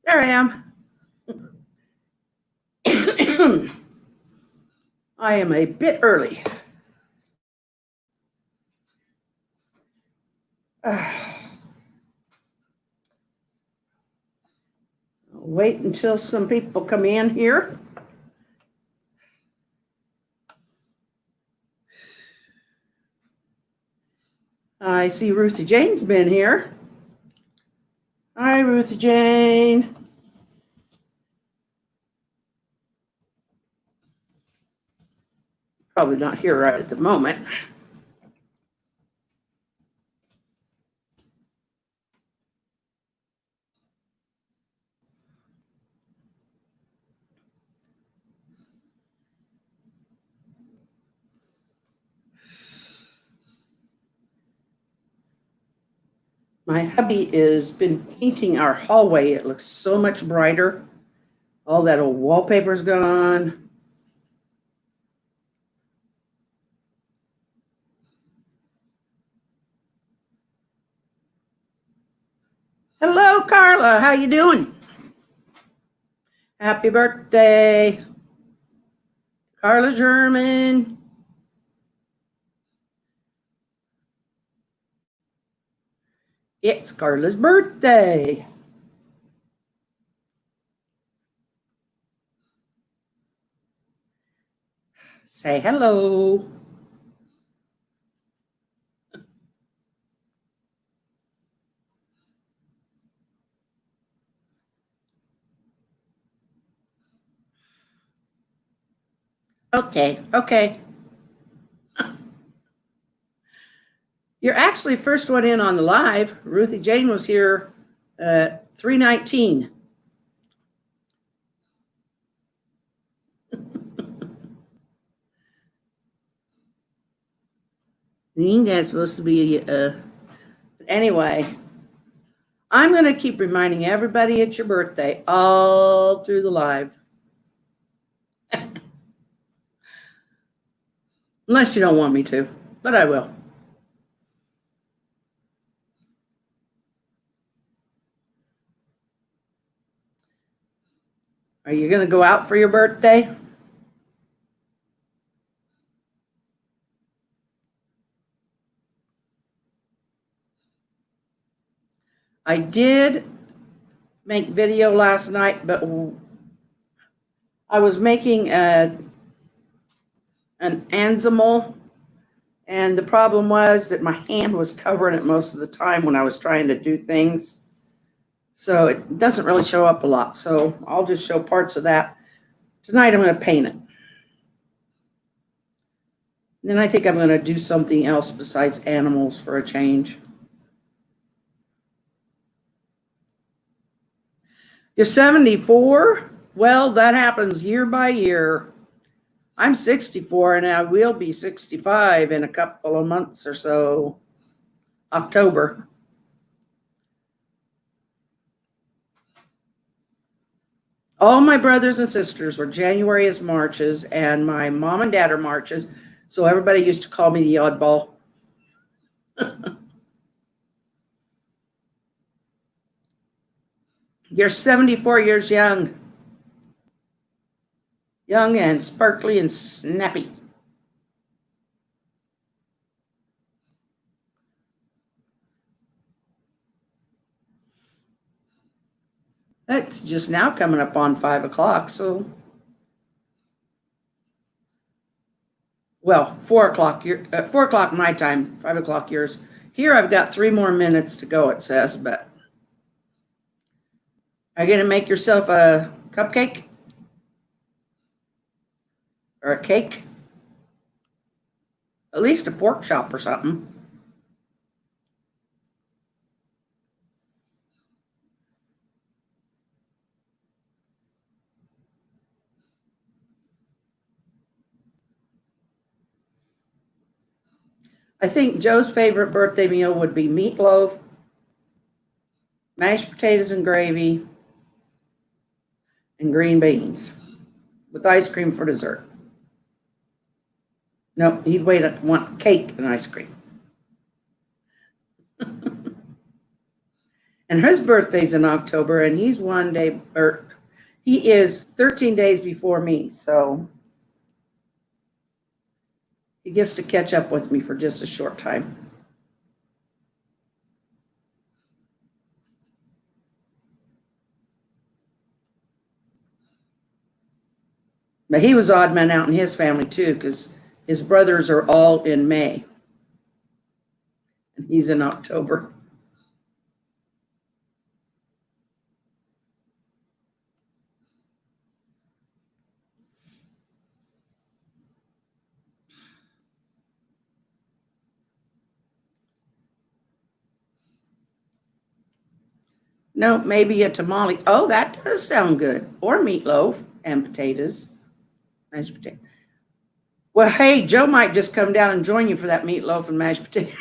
There I am. I am a bit early. Wait until some people come in here. I see Ruthie Jane's been here. Hi, Ruthie Jane. Probably not here right at the moment. My hubby has been painting our hallway. It looks so much brighter. All that old wallpaper's gone. Hello, Carla. How you doing? Happy birthday, Carla German. It's Carla's birthday. Say hello. Okay. You're actually first one in on the live. Ruthie Jane was here at 3:19. That's supposed to be, anyway, I'm going to keep reminding everybody it's your birthday all through the live. Unless you don't want me to, but I will. Are you going to go out for your birthday? I did make video last night, but I was making an Ansimal, and the problem was that my hand was covering it most of the time when I was trying to do things. So it doesn't really show up a lot. So I'll just show parts of that. Tonight I'm going to paint it. Then I think I'm going to do something else besides animals for a change. You're 74? Well, that happens year by year. I'm 64 and I will be 65 in a couple of months or so. October. All my brothers and sisters were January as Marches, and my mom and dad are Marches. So everybody used to call me the oddball. You're 74 years young. Young and sparkly and snappy. It's just now coming up on 5 o'clock, so. Well, 4 o'clock, 4 o'clock my time, 5 o'clock yours. Here I've got 3 more minutes to go, it says, but. Are you going to make yourself a cupcake? Or a cake? At least a pork chop or something. I think Joe's favorite birthday meal would be meatloaf, mashed potatoes and gravy, and green beans with ice cream for dessert. No, he'd want cake and ice cream. And his birthday's in October, and he's he is 13 days before me, so he gets to catch up with me for just a short time. But he was odd man out in his family too, because his brothers are all in May, and he's in October. No, maybe a tamale. Oh, that does sound good. Or meatloaf and potatoes, mashed potato. Well, hey, Joe might just come down and join you for that meatloaf and mashed potato.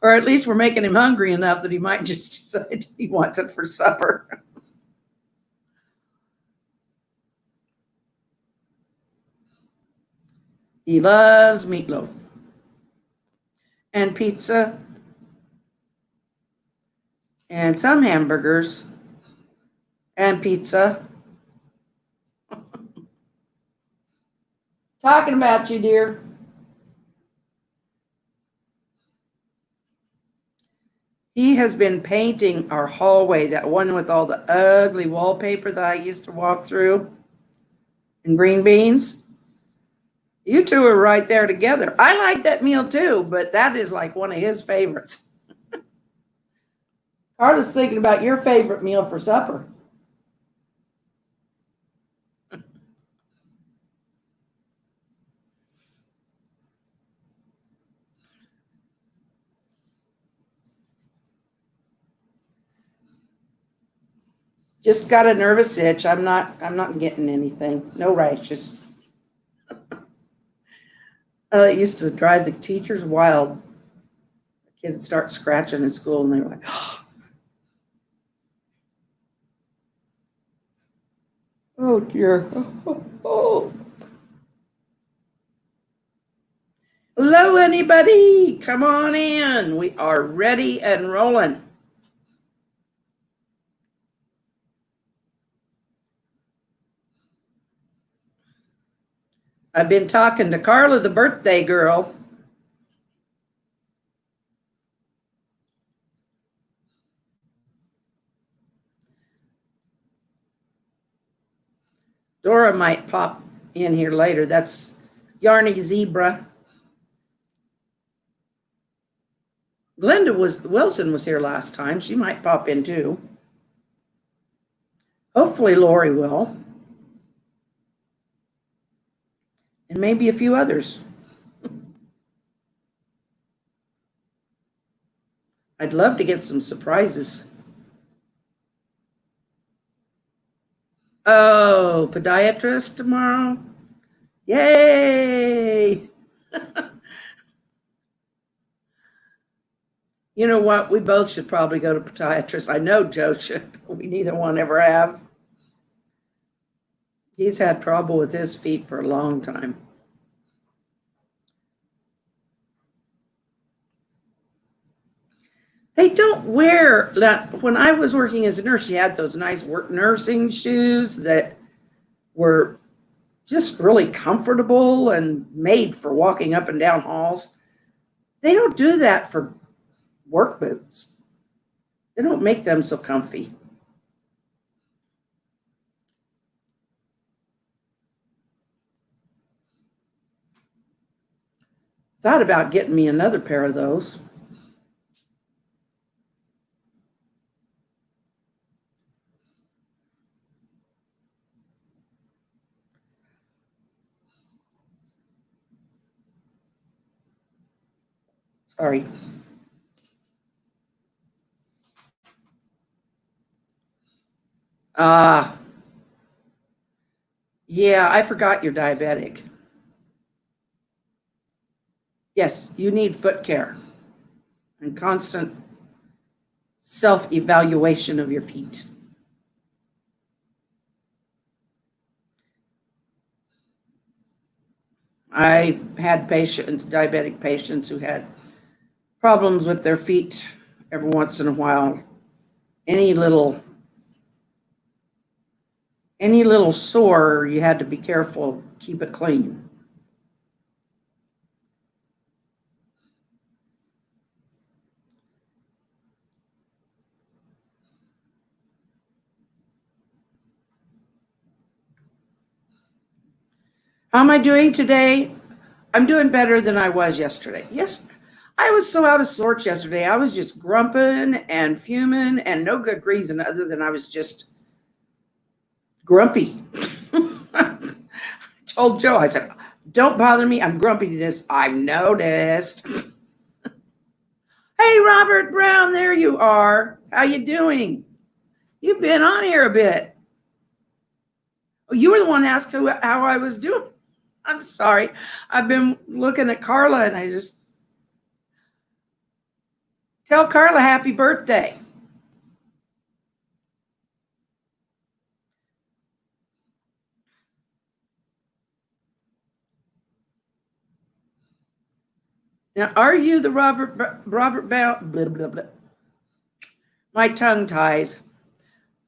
Or at least we're making him hungry enough that he might just decide he wants it for supper. He loves meatloaf and pizza and some hamburgers and pizza. Talking about you, dear. He has been painting our hallway, that one with all the ugly wallpaper that I used to walk through, and green beans. You two are right there together. I like that meal too, but that is like one of his favorites. Carla's thinking about your favorite meal for supper. Just got a nervous itch. I'm not getting anything. No rashes. It used to drive the teachers wild. The kids start scratching in school and they were like, oh dear. Oh. Hello, anybody? Come on in. We are ready and rolling. I've been talking to Carla, the birthday girl. Dora might pop in here later. That's Yarny Zebra. Glenda Wilson was here last time. She might pop in too. Hopefully Lori will. And maybe a few others. I'd love to get some surprises. Oh, podiatrist tomorrow? Yay! You know what? We both should probably go to podiatrist. I know Joe should, but we neither one ever have. He's had trouble with his feet for a long time. They don't wear that. When I was working as a nurse, she had those nice work nursing shoes that were just really comfortable and made for walking up and down halls. They don't do that for work boots. They don't make them so comfy. Thought about getting me another pair of those. Sorry. Yeah, I forgot you're diabetic. Yes, you need foot care and constant self-evaluation of your feet. I had diabetic patients who had problems with their feet every once in a while. Any little sore, you had to be careful, keep it clean. How am I doing today? I'm doing better than I was yesterday. Yes, I was so out of sorts yesterday. I was just grumping and fuming, and no good reason other than I was just grumpy. I told Joe, I said, don't bother me. I'm grumpiness. I've noticed. Hey, Robert Brown, there you are. How you doing? You've been on here a bit. Oh, you were the one asked how I was doing. I'm sorry. I've been looking at Carla and I just tell Carla happy birthday. Now, are you the Robert Brown? Blah, blah, blah. My tongue ties.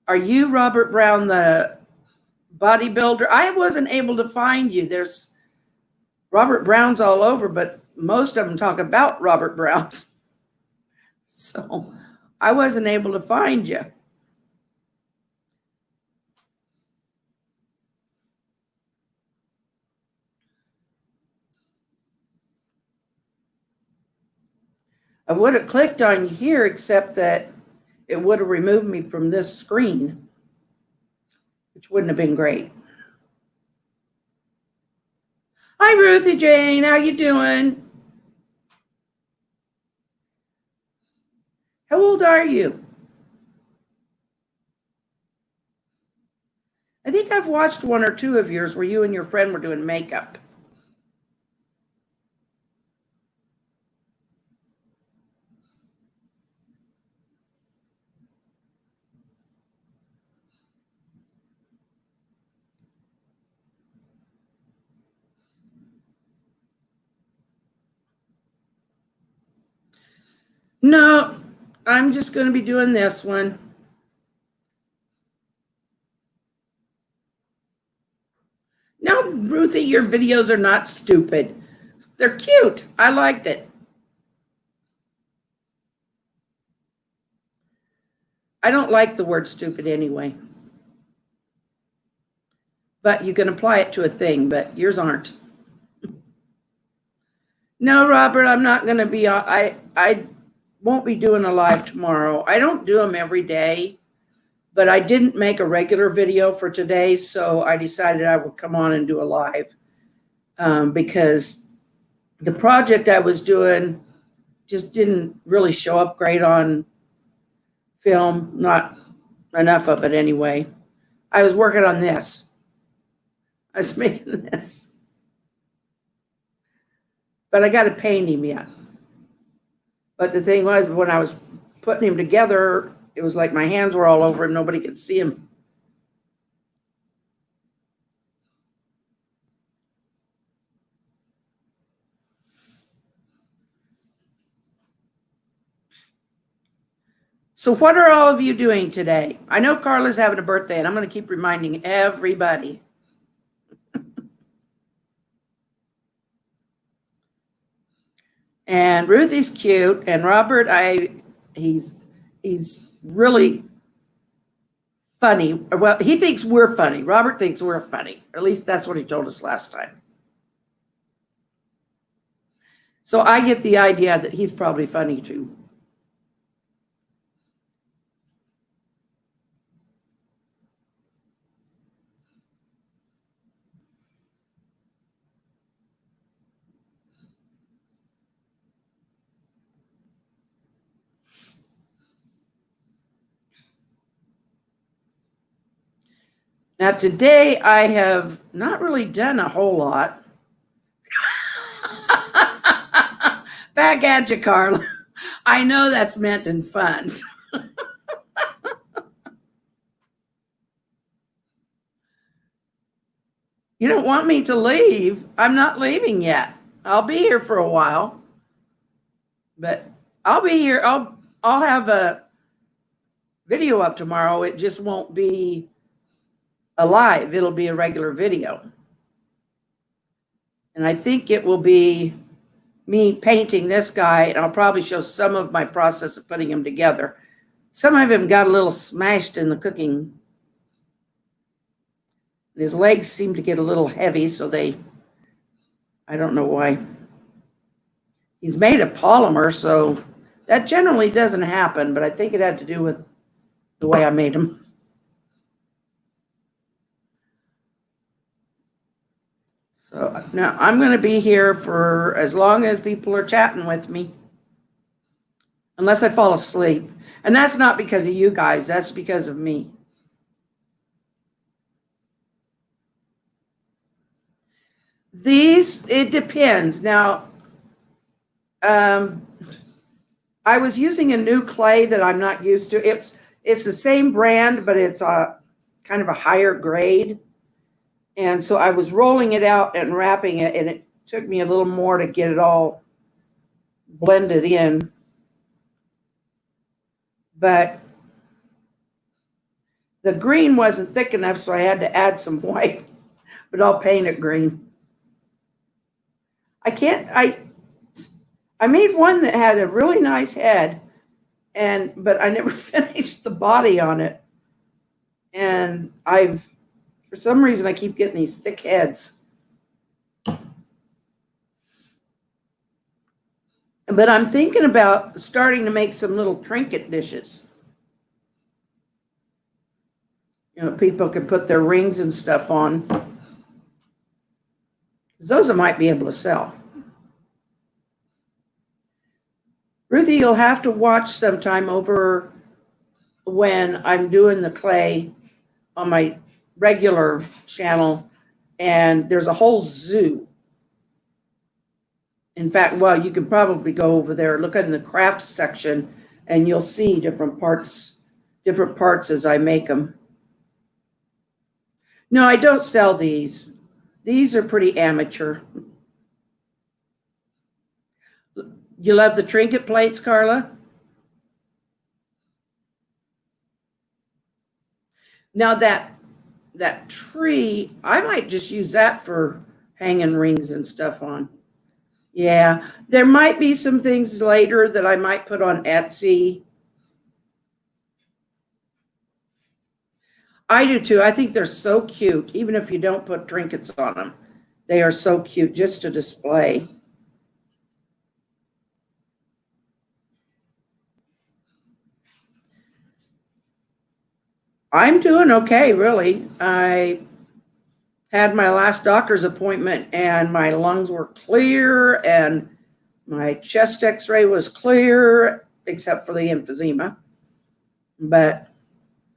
Are you Robert Brown, the bodybuilder? I wasn't able to find you. There's Robert Browns all over, but most of them talk about Robert Browns. So I wasn't able to find you. I would have clicked on you here, except that it would have removed me from this screen, which wouldn't have been great. Hi, Ruthie Jane. How you doing? How old are you? I think I've watched one or two of yours where you and your friend were doing makeup. No, I'm just going to be doing this one. No, Ruthie, your videos are not stupid. They're cute. I liked it. I don't like the word stupid anyway. But you can apply it to a thing, but yours aren't. No, Robert, I'm not going to be, I won't be doing a live tomorrow. I don't do them every day, but I didn't make a regular video for today, so I decided I would come on and do a live because the project I was doing just didn't really show up great on film, not enough of it anyway. I was working on this. I was making this. But I got to paint him yet. But the thing was, when I was putting him together, it was like my hands were all over him. Nobody could see him. So what are all of you doing today? I know Carla's having a birthday, and I'm going to keep reminding everybody. And Ruthie's cute, and Robert, he's really funny. Well, he thinks we're funny. Robert thinks we're funny. Or at least that's what he told us last time. So I get the idea that he's probably funny too. Now, today I have not really done a whole lot. Back at you, Carla. I know that's meant in fun. You don't want me to leave. I'm not leaving yet. I'll be here for a while. But I'll be here. I'll have a video up tomorrow. It just won't be a live. It'll be a regular video. And I think it will be me painting this guy, and I'll probably show some of my process of putting him together. Some of him got a little smashed in the cooking. His legs seem to get a little heavy, so I don't know why. He's made of polymer, so that generally doesn't happen, but I think it had to do with the way I made him. So now I'm going to be here for as long as people are chatting with me, unless I fall asleep. And that's not because of you guys, that's because of me. These, it depends. Now, I was using a new clay that I'm not used to. It's the same brand, but it's a kind of a higher grade. And so I was rolling it out and wrapping it, and it took me a little more to get it all blended in. But the green wasn't thick enough, so I had to add some white, but I'll paint it green. I made one that had a really nice head, but I never finished the body on it. And for some reason, I keep getting these thick heads. But I'm thinking about starting to make some little trinket dishes. You know, people could put their rings and stuff on. Those I might be able to sell. Ruthie, you'll have to watch sometime over when I'm doing the clay on my regular channel, and there's a whole zoo. In fact, well, you can probably go over there, look in the crafts section, and you'll see different parts as I make them. No, I don't sell these. These are pretty amateur. You love the trinket plates, Carla? Now that tree, I might just use that for hanging rings and stuff on. Yeah, there might be some things later that I might put on Etsy. I do too. I think they're so cute, even if you don't put trinkets on them. They are so cute just to display. I'm doing okay, really. I had my last doctor's appointment and my lungs were clear and my chest x-ray was clear, except for the emphysema. But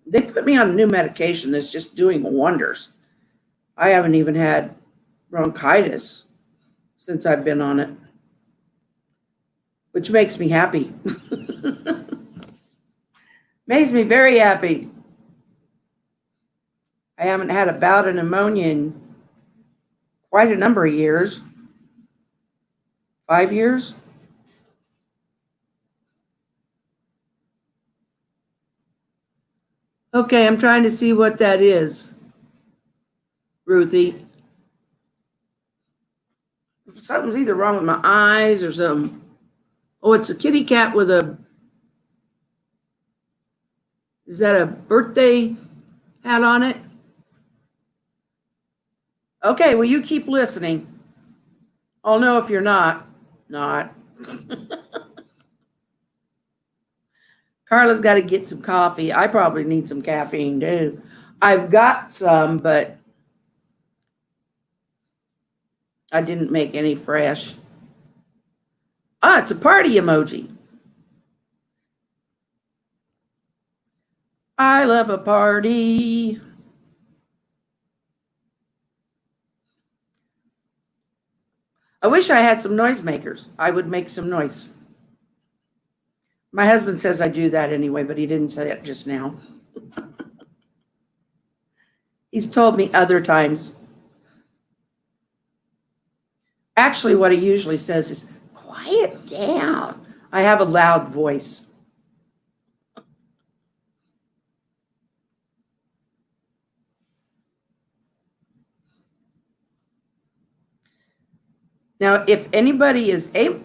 they put me on a new medication that's just doing wonders. I haven't even had bronchitis since I've been on it, which makes me happy. Makes me very happy. I haven't had a bout of pneumonia in quite a number of years. 5 years? Okay, I'm trying to see what that is, Ruthie. Something's either wrong with my eyes or something. Oh, it's a kitty cat with a... Is that a birthday hat on it? Okay, well, you keep listening. I'll know if you're not. Carla's got to get some coffee. I probably need some caffeine too. I've got some, but I didn't make any fresh. Ah, it's a party emoji. I love a party. I wish I had some noisemakers. I would make some noise. My husband says I do that anyway, but he didn't say it just now. He's told me other times. Actually, what he usually says is, quiet down. I have a loud voice. Now, if anybody is able,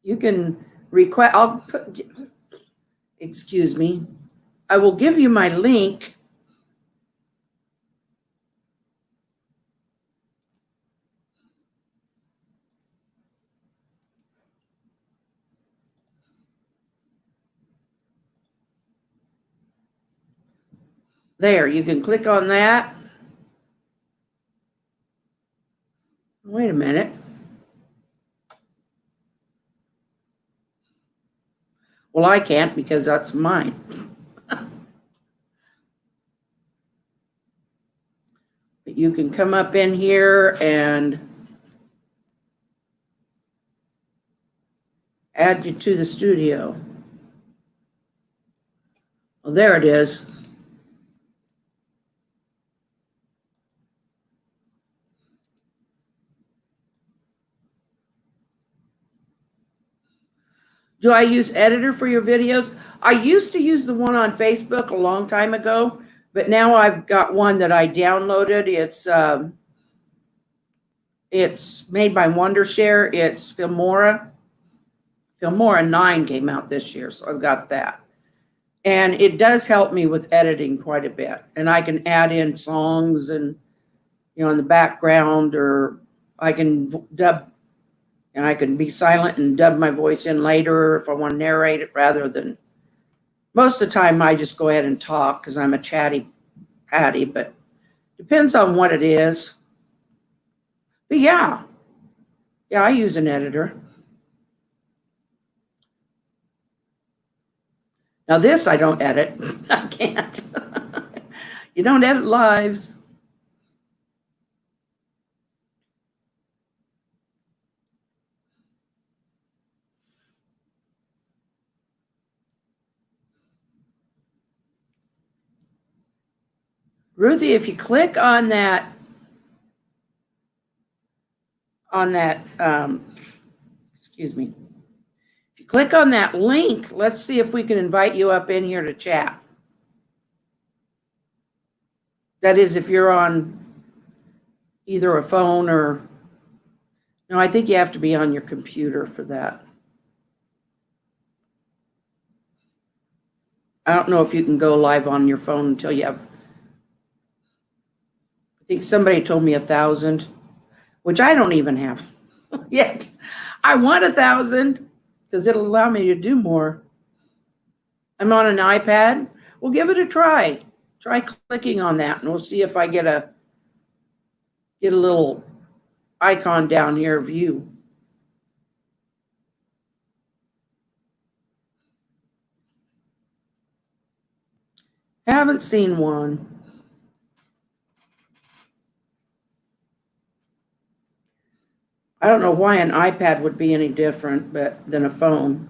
you can request, excuse me, I will give you my link. There, you can click on that. Wait a minute. Well, I can't because that's mine. But you can come up in here and add you to the studio. Well, there it is. Do I use Editor for your videos? I used to use the one on Facebook a long time ago, but now I've got one that I downloaded. It's made by Wondershare. It's Filmora. Filmora 9 came out this year, so I've got that. And it does help me with editing quite a bit. And I can add in songs and, in the background, or I can dub, and I can be silent and dub my voice in later if I want to narrate it, rather than, most of the time I just go ahead and talk because I'm a chatty patty, but depends on what it is. But yeah, I use an editor. Now this I don't edit. I can't. You don't edit lives. Ruthie, if you click on that, excuse me, if you click on that link, let's see if we can invite you up in here to chat. That is, if you're on either a phone or, no, I think you have to be on your computer for that. I don't know if you can go live on your phone until you have, I think somebody told me 1,000, which I don't even have yet. I want 1,000 because it'll allow me to do more. I'm on an iPad. Well, give it a try. Try clicking on that, and we'll see if I get a little icon down here of you. Haven't seen one. I don't know why an iPad would be any different than a phone.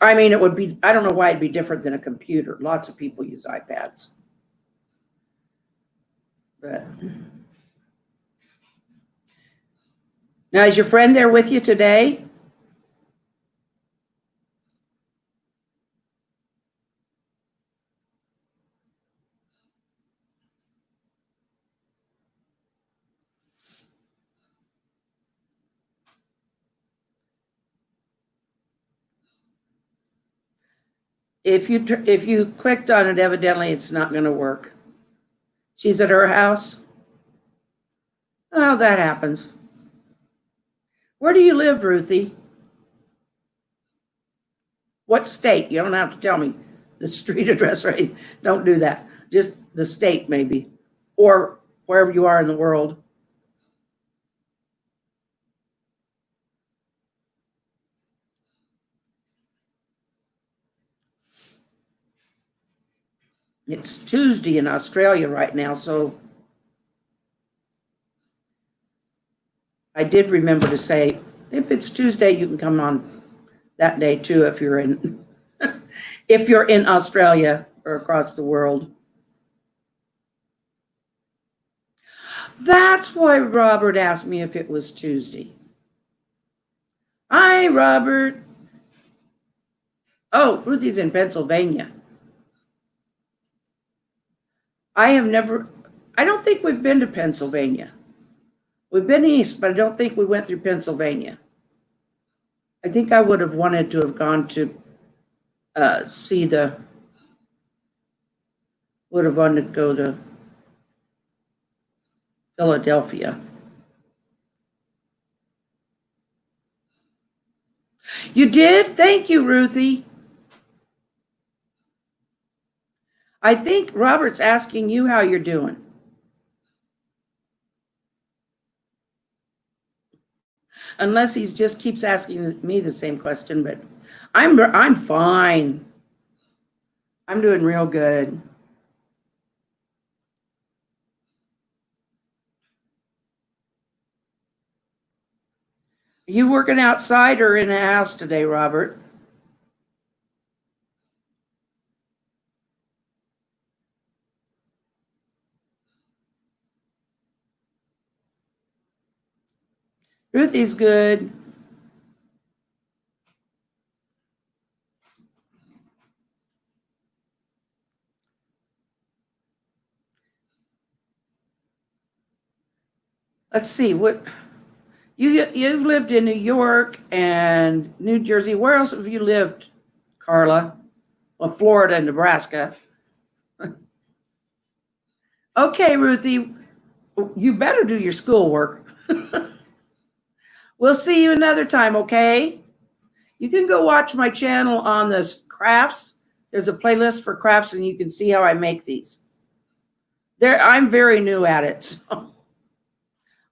I mean, it would be, I don't know why it'd be different than a computer. Lots of people use iPads. But now, is your friend there with you today? If you clicked on it, evidently it's not going to work. She's at her house. Oh, that happens. Where do you live, Ruthie? What state? You don't have to tell me the street address, right? Don't do that. Just the state, maybe, or wherever you are in the world. It's Tuesday in Australia right now, so I did remember to say, if it's Tuesday, you can come on that day too if you're in if you're in Australia or across the world. That's why Robert asked me if it was Tuesday. Hi, Robert. Oh, Ruthie's in Pennsylvania. I don't think we've been to Pennsylvania. We've been east, but I don't think we went through Pennsylvania. I think I would have wanted to have gone to see the, would have wanted to go to Philadelphia. You did? Thank you, Ruthie. I think Robert's asking you how you're doing. Unless he just keeps asking me the same question, but I'm fine. I'm doing real good. Are you working outside or in the house today, Robert? Ruthie's good. Let's see what you've lived in New York and New Jersey. Where else have you lived, Carla? Well, Florida and Nebraska. Okay, Ruthie, you better do your schoolwork. We'll see you another time, okay? You can go watch my channel on the crafts. There's a playlist for crafts, and you can see how I make these. I'm very new at it, so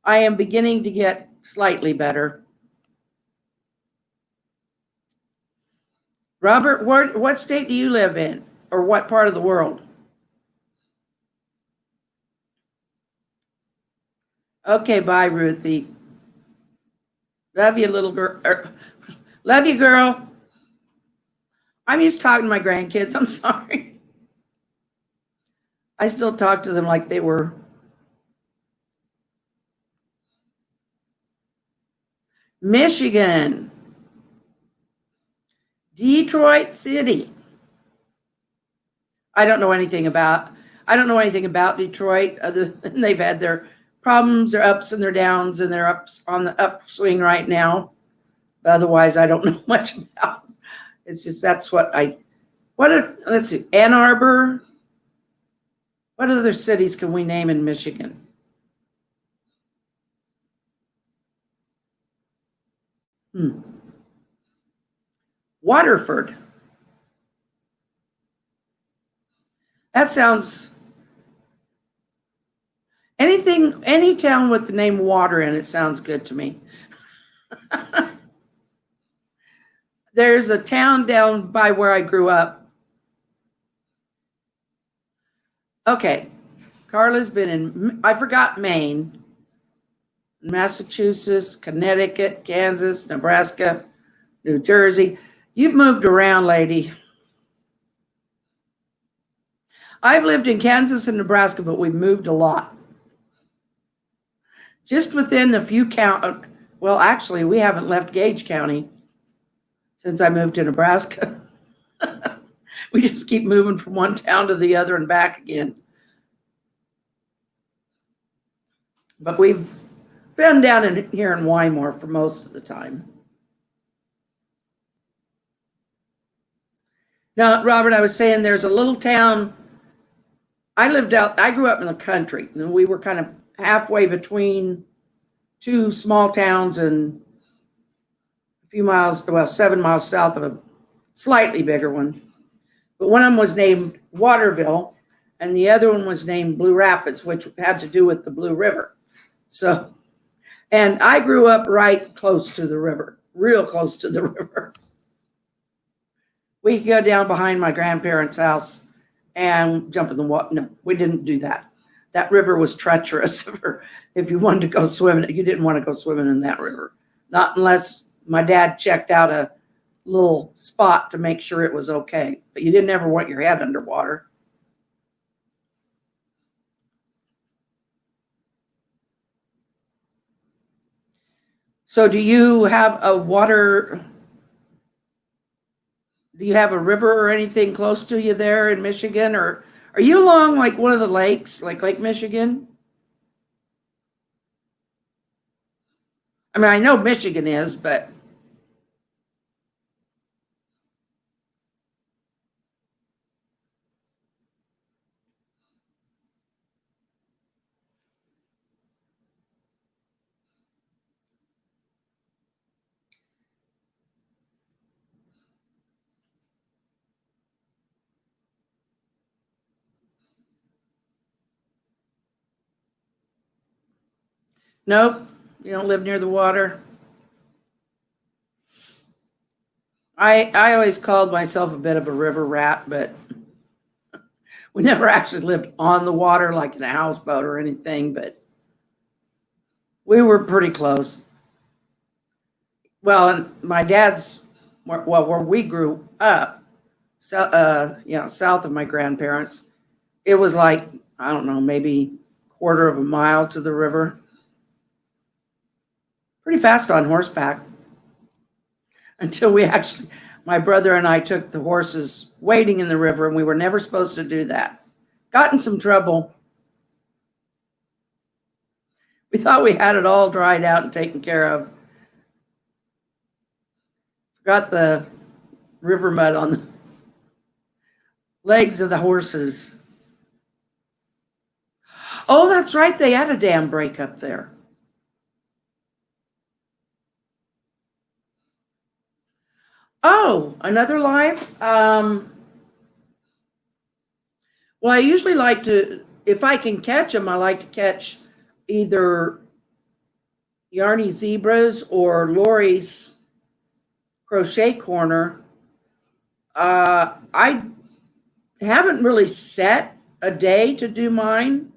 I am beginning to get slightly better. Robert, what state do you live in, or what part of the world? Okay, bye, Ruthie. Love you, little girl. Love you, girl. I'm used to talking to my grandkids. I'm sorry. I still talk to them like they were. Michigan. Detroit City. I don't know anything about Detroit other than they've had their problems, their ups and their downs, and they're on the upswing right now. But otherwise, I don't know much about. It's just let's see, Ann Arbor. What other cities can we name in Michigan? Waterford. That sounds, any town with the name water in it sounds good to me. There's a town down by where I grew up. Okay, Carla's been in, I forgot Maine, Massachusetts, Connecticut, Kansas, Nebraska, New Jersey. You've moved around, lady. I've lived in Kansas and Nebraska, but we've moved a lot. Just within a few well, actually, we haven't left Gage County since I moved to Nebraska. We just keep moving from one town to the other and back again. But we've been down here in Wymore for most of the time. Now, Robert, I was saying there's a little town. I grew up in the country, and we were kind of halfway between two small towns and a few miles, 7 miles south of a slightly bigger one. But one of them was named Waterville, and the other one was named Blue Rapids, which had to do with the Blue River. So, and I grew up right close to the river, real close to the river. We could go down behind my grandparents' house and jump in the water. No, we didn't do that. That river was treacherous. If you wanted to go swimming, you didn't want to go swimming in that river. Not unless my dad checked out a little spot to make sure it was okay. But you didn't ever want your head underwater. So do you have a river or anything close to you there in Michigan? Or are you along like one of the lakes, like Lake Michigan? I mean, I know Michigan is, but nope, you don't live near the water. I always called myself a bit of a river rat, but we never actually lived on the water like in a houseboat or anything, but we were pretty close. Well, and my dad's, well, where we grew up, so, south of my grandparents, it was like, I don't know, maybe quarter of a mile to the river. Pretty fast on horseback until we actually, my brother and I took the horses wading in the river, and we were never supposed to do that. Got in some trouble. We thought we had it all dried out and taken care of. Got the river mud on the legs of the horses. Oh, that's right. They had a dam break up there. Oh, another live? Well, I usually like to, if I can catch them, I like to catch either Yarny Zebras or Lori's Crochet Corner. I haven't really set a day to do mine.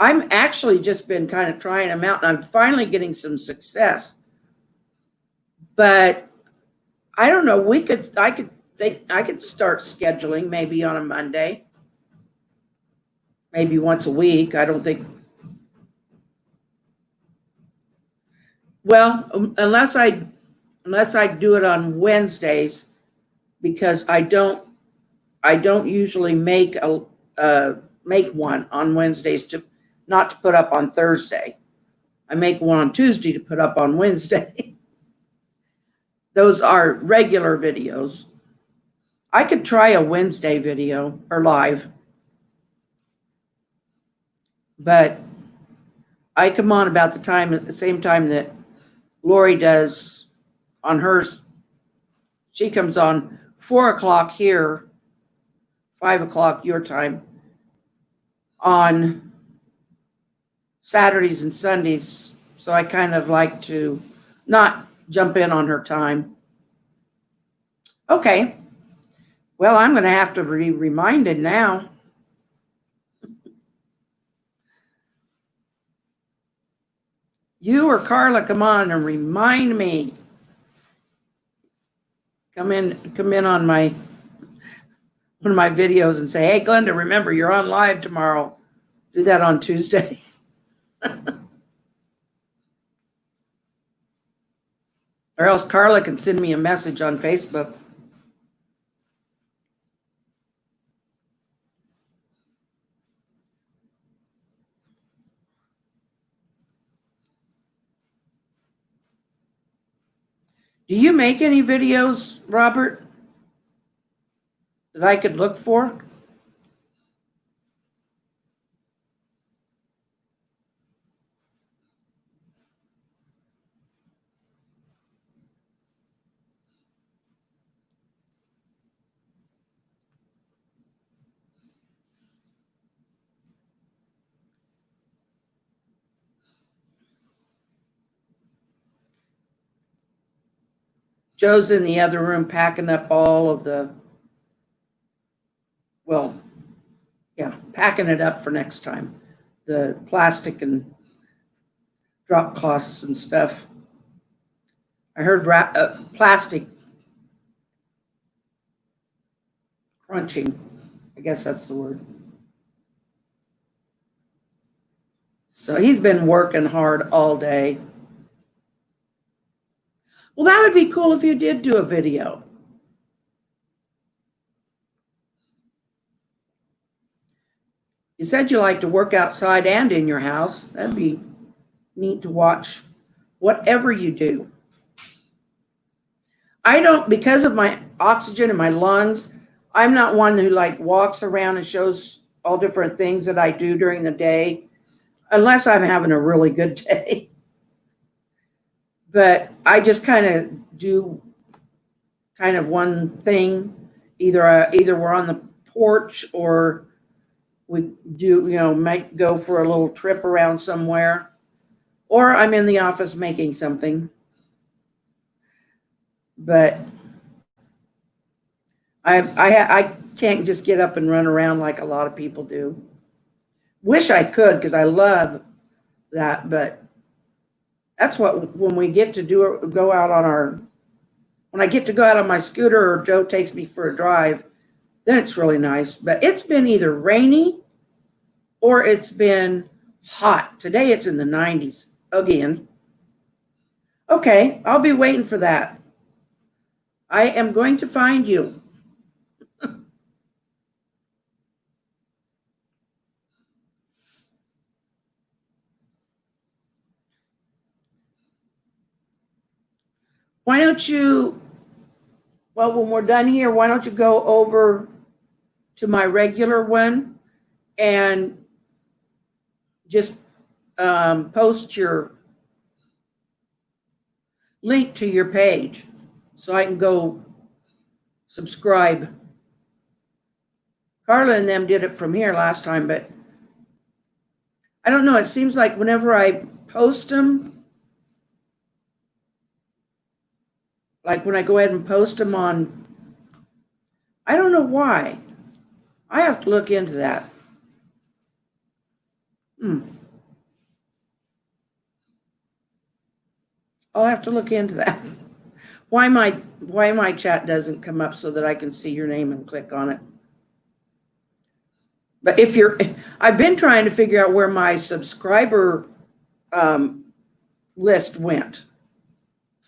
I'm actually just been kind of trying them out, and I'm finally getting some success. But I don't know. I could start scheduling maybe on a Monday, maybe once a week. I don't think. Well, unless I do it on Wednesdays, because I don't usually make one on Wednesdays to not to put up on Thursday. I make one on Tuesday to put up on Wednesday. Those are regular videos. I could try a Wednesday video or live, but I come on about the same time that Lori does on hers. She comes on 4 o'clock here, 5 o'clock your time on Saturdays and Sundays. So I kind of like to not jump in on her time. Okay. Well, I'm going to have to be reminded now. You or Carla, come on and remind me. Come in on my one of my videos and say, hey, Glenda, remember you're on live tomorrow. Do that on Tuesday. Or else Carla can send me a message on Facebook. Do you make any videos, Robert, that I could look for? Joe's in the other room packing up all of the, well, yeah, packing it up for next time. The plastic and drop cloths and stuff. I heard plastic crunching. I guess that's the word. So he's been working hard all day. Well, that would be cool if you did do a video. You said you like to work outside and in your house. That'd be neat to watch whatever you do. I don't, because of my oxygen in my lungs, I'm not one who like walks around and shows all different things that I do during the day, unless I'm having a really good day. But I just kind of do kind of one thing. Either we're on the porch or we do, might go for a little trip around somewhere, or I'm in the office making something. But I can't just get up and run around like a lot of people do. Wish I could, because I love that, but that's what, when we get to go out on when I get to go out on my scooter or Joe takes me for a drive, then it's really nice. But it's been either rainy or it's been hot. Today it's in the 90s again. Okay, I'll be waiting for that. I am going to find you. Why don't you, well, when we're done here, why don't you go over to my regular one and just post your link to your page so I can go subscribe. Carla and them did it from here last time, but I don't know. It seems like whenever I post them, like when I go ahead and post them on, I don't know why. I have to look into that. I'll have to look into that. Why my chat doesn't come up so that I can see your name and click on it. But I've been trying to figure out where my subscriber list went.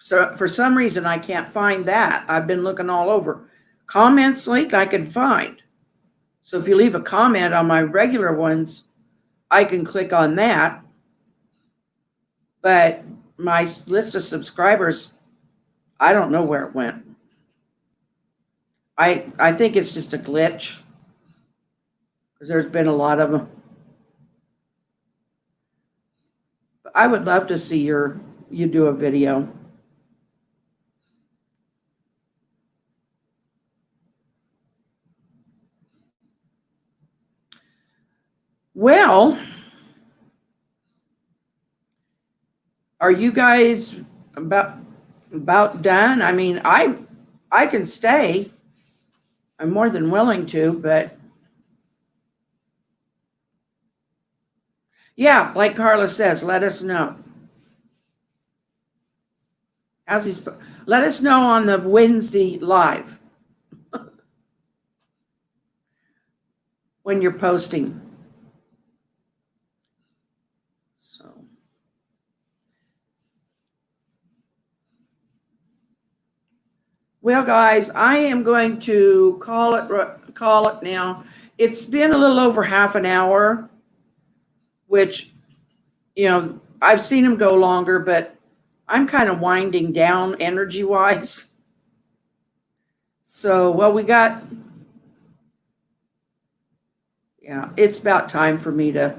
So for some reason, I can't find that. I've been looking all over. Comments link I can find. So if you leave a comment on my regular ones, I can click on that. But my list of subscribers, I don't know where it went. I think it's just a glitch, because there's been a lot of them. But I would love to see you do a video. Well, are you guys about done? I mean, I can stay. I'm more than willing to, but yeah, like Carla says, let us know. Let us know on the Wednesday live when you're posting. So, well, guys, I am going to call it now. It's been a little over half an hour, which, I've seen them go longer, but I'm kind of winding down energy-wise. So, well, it's about time for me to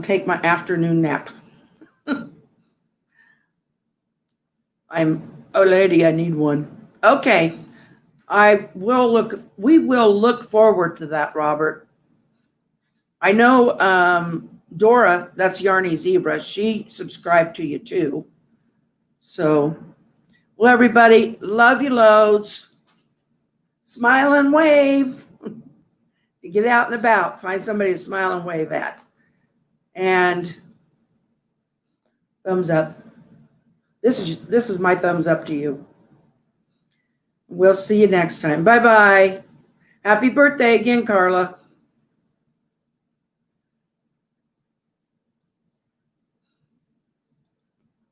take my afternoon nap. Oh, lady, I need one. Okay. We will look forward to that, Robert. I know Dora, that's Yarny Zebra, she subscribed to you too. So, well, everybody, love you loads. Smile and wave. You get out and about, find somebody to smile and wave at. And thumbs up. This is my thumbs up to you. We'll see you next time. Bye-bye. Happy birthday again, Carla.